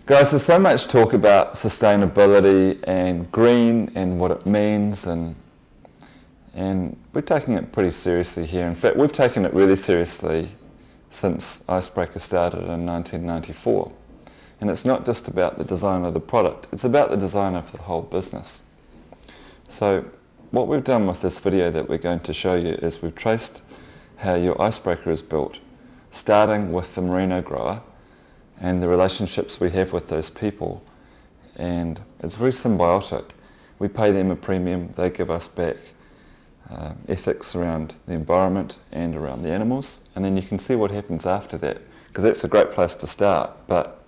Guys, there's so much talk about sustainability and green and what it means, and we're taking it pretty seriously here. In fact, we've taken it really seriously since Icebreaker started in 1994. And it's not just about the design of the product, it's about the design of the whole business. So what we've done with this video that we're going to show you is we've traced how your Icebreaker is built, starting with the merino grower and the relationships we have with those people. And it's very symbiotic. We pay them a premium, they give us back ethics around the environment and around the animals, and then you can see what happens after that, because that's a great place to start. But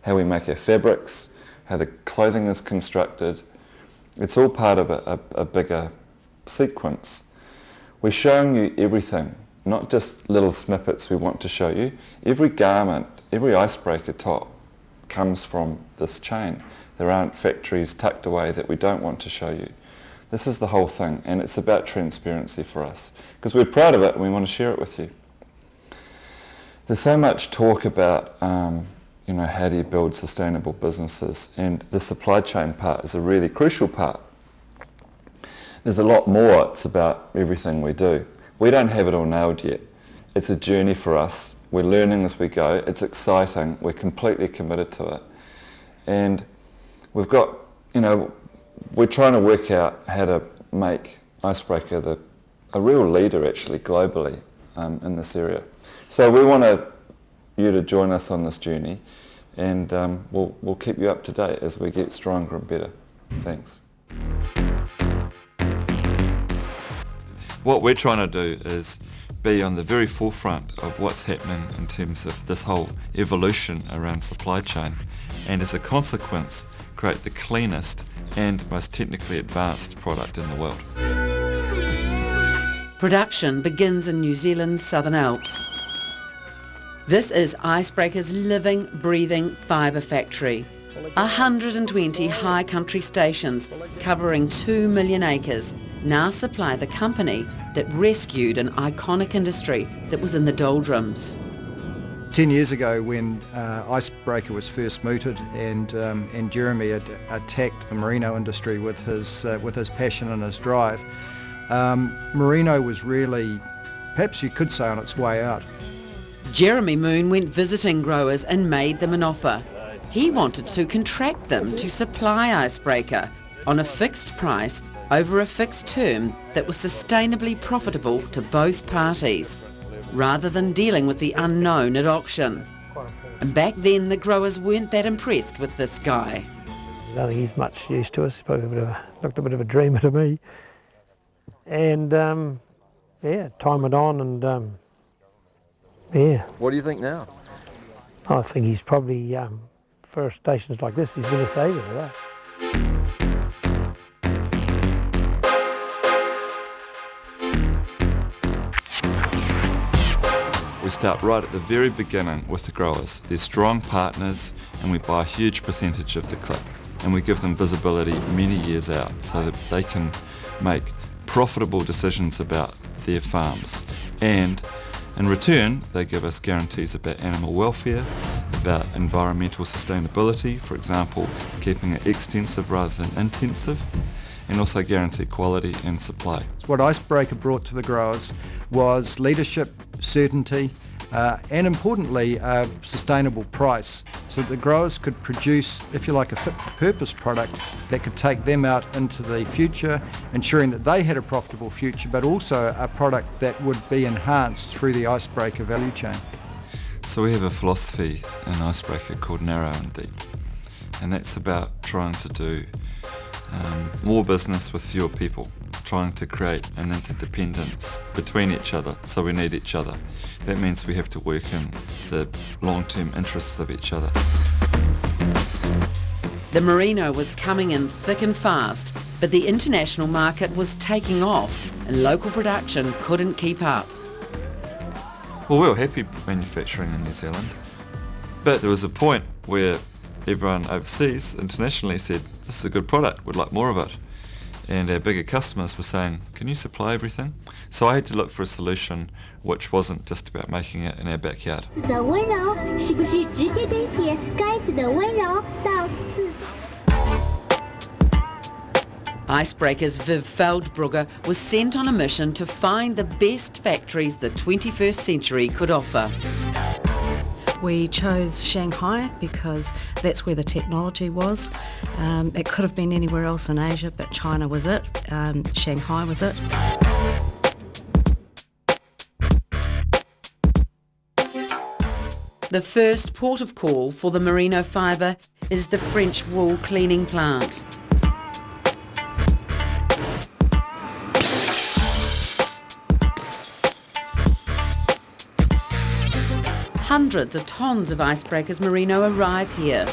how we make our fabrics, how the clothing is constructed, it's all part of a bigger sequence. We're showing you everything, not just little snippets we want to show you. Every garment, every Icebreaker top comes from this chain. There aren't factories tucked away that we don't want to show you. This is the whole thing, and it's about transparency for us, because we're proud of it and we want to share it with you. There's so much talk about how do you build sustainable businesses, and the supply chain part is a really crucial part. There's a lot more. It's about everything we do. We don't have it all nailed yet. It's a journey for us. We're learning as we go. It's exciting. We're completely committed to it. And we've got, we're trying to work out how to make Icebreaker a real leader actually globally in this area. So we want you to join us on this journey, and we'll keep you up to date as we get stronger and better. Thanks. What we're trying to do is be on the very forefront of what's happening in terms of this whole evolution around supply chain, and as a consequence create the cleanest and most technically advanced product in the world. Production begins in New Zealand's Southern Alps. This is Icebreaker's living, breathing fibre factory. 120 high country stations covering 2 million acres now supply the company that rescued an iconic industry that was in the doldrums. 10 years ago, when Icebreaker was first mooted and Jeremy had attacked the merino industry with his passion and his drive, merino was really, perhaps you could say, on its way out. Jeremy Moon went visiting growers and made them an offer. He wanted to contract them to supply Icebreaker on a fixed price over a fixed term that was sustainably profitable to both parties, rather than dealing with the unknown at auction. And back then the growers weren't that impressed with this guy. I don't think he's much use to us. He's probably looked a bit of a dreamer to me. And time went on, and What do you think now? I think he's probably, for stations like this, he's been a saviour with us. We start right at the very beginning with the growers. They're strong partners, and we buy a huge percentage of the clip, and we give them visibility many years out so that they can make profitable decisions about their farms. And in return, they give us guarantees about animal welfare, about environmental sustainability, for example, keeping it extensive rather than intensive, and also guarantee quality and supply. What Icebreaker brought to the growers was leadership, certainty, and importantly, a sustainable price, so that the growers could produce, if you like, a fit-for-purpose product that could take them out into the future, ensuring that they had a profitable future, but also a product that would be enhanced through the Icebreaker value chain. So we have a philosophy in Icebreaker called narrow and deep, and that's about trying to do more business with fewer people, trying to create an interdependence between each other, so we need each other. That means we have to work in the long-term interests of each other. The merino was coming in thick and fast, but the international market was taking off and local production couldn't keep up. Well, we were happy manufacturing in New Zealand, but there was a point where everyone overseas, internationally, said, this is a good product, we'd like more of it. And our bigger customers were saying, can you supply everything? So I had to look for a solution which wasn't just about making it in our backyard. Icebreaker's Viv Feldbrugger was sent on a mission to find the best factories the 21st century could offer. We chose Shanghai because that's where the technology was. It could have been anywhere else in Asia, but China was it. Shanghai was it. The first port of call for the merino fibre is the French wool cleaning plant. Hundreds of tons of Icebreaker's merino arrive here.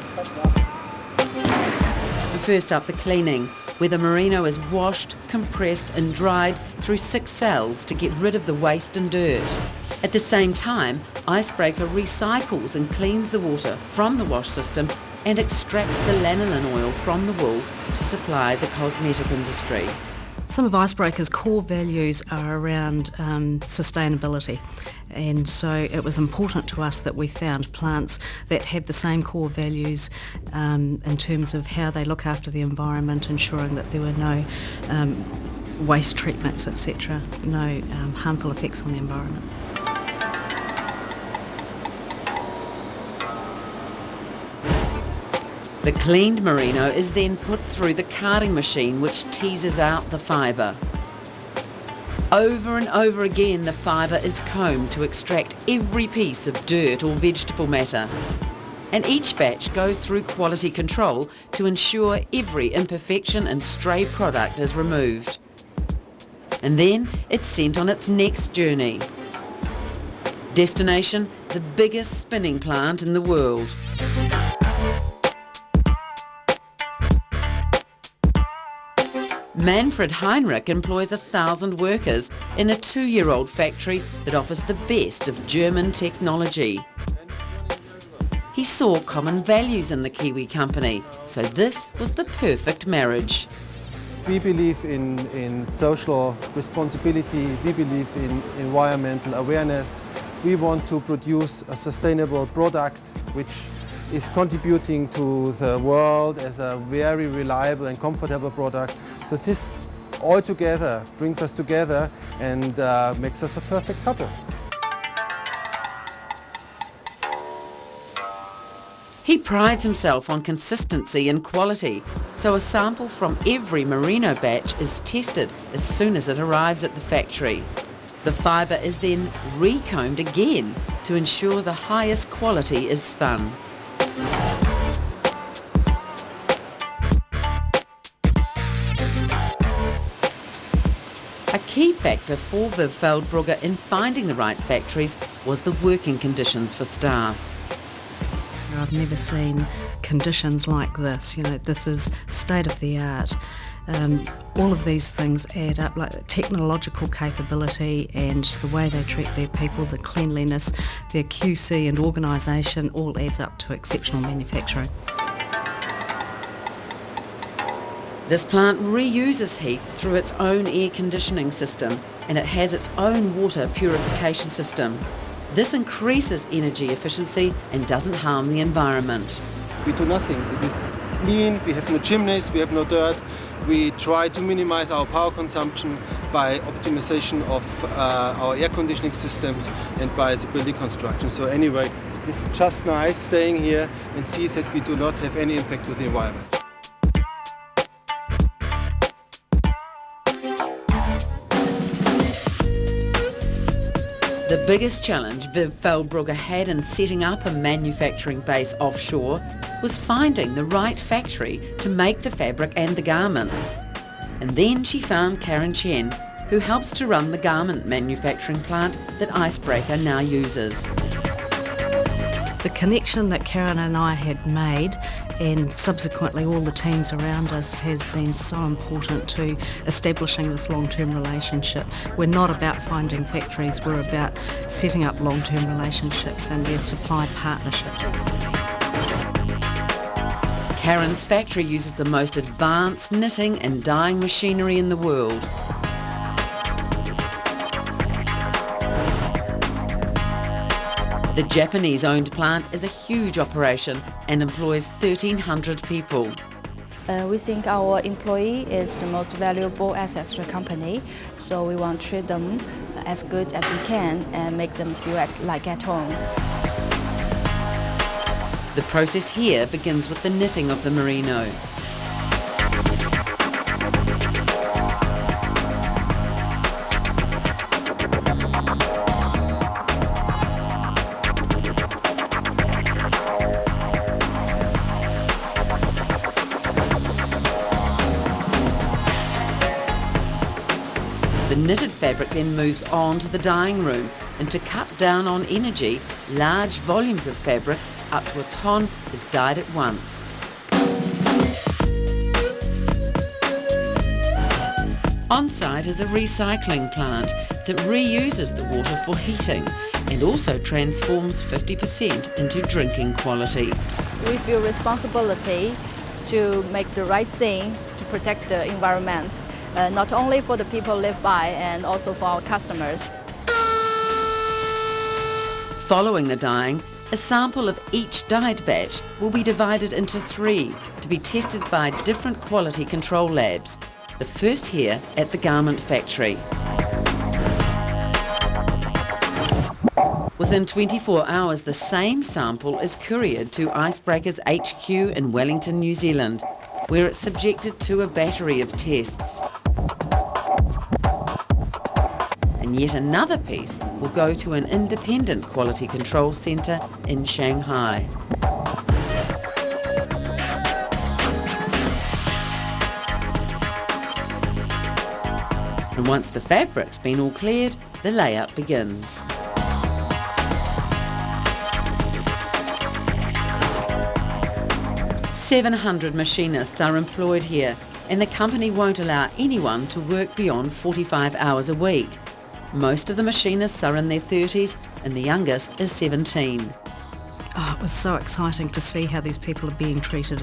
First up, the cleaning, where the merino is washed, compressed and dried through 6 cells to get rid of the waste and dirt. At the same time, Icebreaker recycles and cleans the water from the wash system and extracts the lanolin oil from the wool to supply the cosmetic industry. Some of Icebreaker's core values are around sustainability, and so it was important to us that we found plants that had the same core values in terms of how they look after the environment, ensuring that there were no waste treatments, etc., no harmful effects on the environment. The cleaned merino is then put through the carding machine, which teases out the fibre. Over and over again, the fibre is combed to extract every piece of dirt or vegetable matter. And each batch goes through quality control to ensure every imperfection and stray product is removed. And then it's sent on its next journey. Destination, the biggest spinning plant in the world. Manfred Heinrich employs 1,000 workers in a 2-year-old factory that offers the best of German technology. He saw common values in the Kiwi company, so this was the perfect marriage. We believe in social responsibility, we believe in environmental awareness. We want to produce a sustainable product which is contributing to the world as a very reliable and comfortable product. So this all together brings us together and makes us a perfect couple. He prides himself on consistency and quality, so a sample from every merino batch is tested as soon as it arrives at the factory. The fibre is then recombed again to ensure the highest quality is spun. A key factor for Viv Feldbrugger in finding the right factories was the working conditions for staff. I've never seen conditions like this. You know, this is state of the art. All of these things add up, like technological capability and the way they treat their people, the cleanliness, their QC and organisation, all adds up to exceptional manufacturing. This plant reuses heat through its own air conditioning system, and it has its own water purification system. This increases energy efficiency and doesn't harm the environment. We do nothing. It is clean, we have no chimneys, we have no dirt. We try to minimize our power consumption by optimization of our air conditioning systems and by the building construction. So anyway, it's just nice staying here and see that we do not have any impact to the environment. The biggest challenge Viv Feldbrugger had in setting up a manufacturing base offshore was finding the right factory to make the fabric and the garments. And then she found Karen Chen, who helps to run the garment manufacturing plant that Icebreaker now uses. The connection that Karen and I had made, and subsequently all the teams around us, has been so important to establishing this long-term relationship. We're not about finding factories, we're about setting up long-term relationships and their supply partnerships. Karen's factory uses the most advanced knitting and dyeing machinery in the world. The Japanese-owned plant is a huge operation and employs 1,300 people. We think our employee is the most valuable asset to the company, so we want to treat them as good as we can and make them feel like at home. The process here begins with the knitting of the merino. The knitted fabric then moves on to the dyeing room, and to cut down on energy, large volumes of fabric, up to a ton, is dyed at once. On site is a recycling plant that reuses the water for heating and also transforms 50% into drinking quality. We feel responsibility to make the right thing to protect the environment, not only for the people who live by and also for our customers. Following the dyeing, a sample of each dyed batch will be divided into 3 to be tested by different quality control labs. The first here at the garment factory. Within 24 hours, the same sample is couriered to Icebreaker's HQ in Wellington, New Zealand, where it's subjected to a battery of tests. And yet another piece will go to an independent quality control centre in Shanghai. And once the fabric's been all cleared, the layup begins. "700 machinists are employed here, and the company won't allow anyone to work beyond 45 hours a week. Most of the machinists are in their 30s and the youngest is 17. Oh, it was so exciting to see how these people are being treated.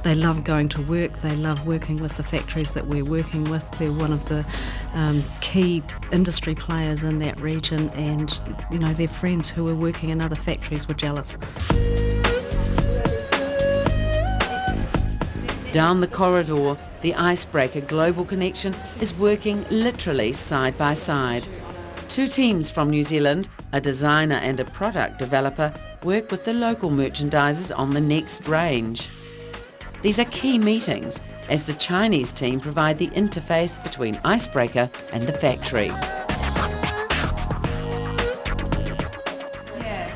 They love going to work, they love working with the factories that we're working with. They're one of the key industry players in that region, and you know, their friends who were working in other factories were jealous. Down the corridor, the Icebreaker Global Connection is working literally side by side. 2 teams from New Zealand, a designer and a product developer, work with the local merchandisers on the next range. These are key meetings as the Chinese team provide the interface between Icebreaker and the factory. Yeah,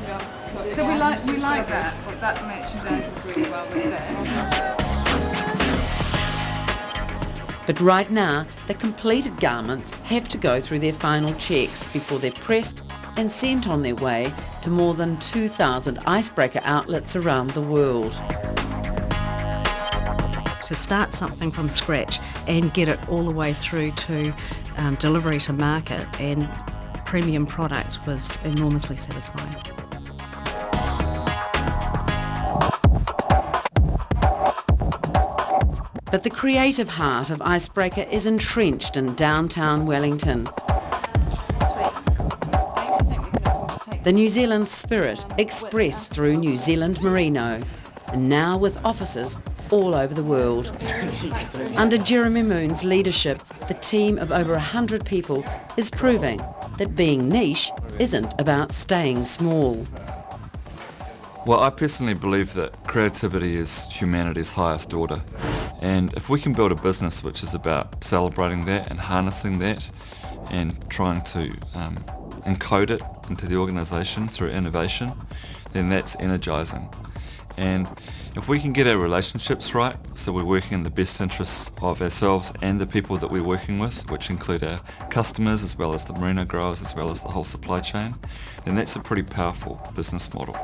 so we like that. That merchandises really well with this. But right now, the completed garments have to go through their final checks before they're pressed and sent on their way to more than 2,000 Icebreaker outlets around the world. To start something from scratch and get it all the way through to delivery to market and premium product was enormously satisfying. But the creative heart of Icebreaker is entrenched in downtown Wellington. The New Zealand spirit expressed through New Zealand Merino, and now with offices all over the world. Under Jeremy Moon's leadership, the team of over 100 people is proving that being niche isn't about staying small. Well, I personally believe that creativity is humanity's highest order, and if we can build a business which is about celebrating that and harnessing that and trying to encode it into the organisation through innovation, then that's energising. And if we can get our relationships right, so we're working in the best interests of ourselves and the people that we're working with, which include our customers as well as the merino growers as well as the whole supply chain, then that's a pretty powerful business model.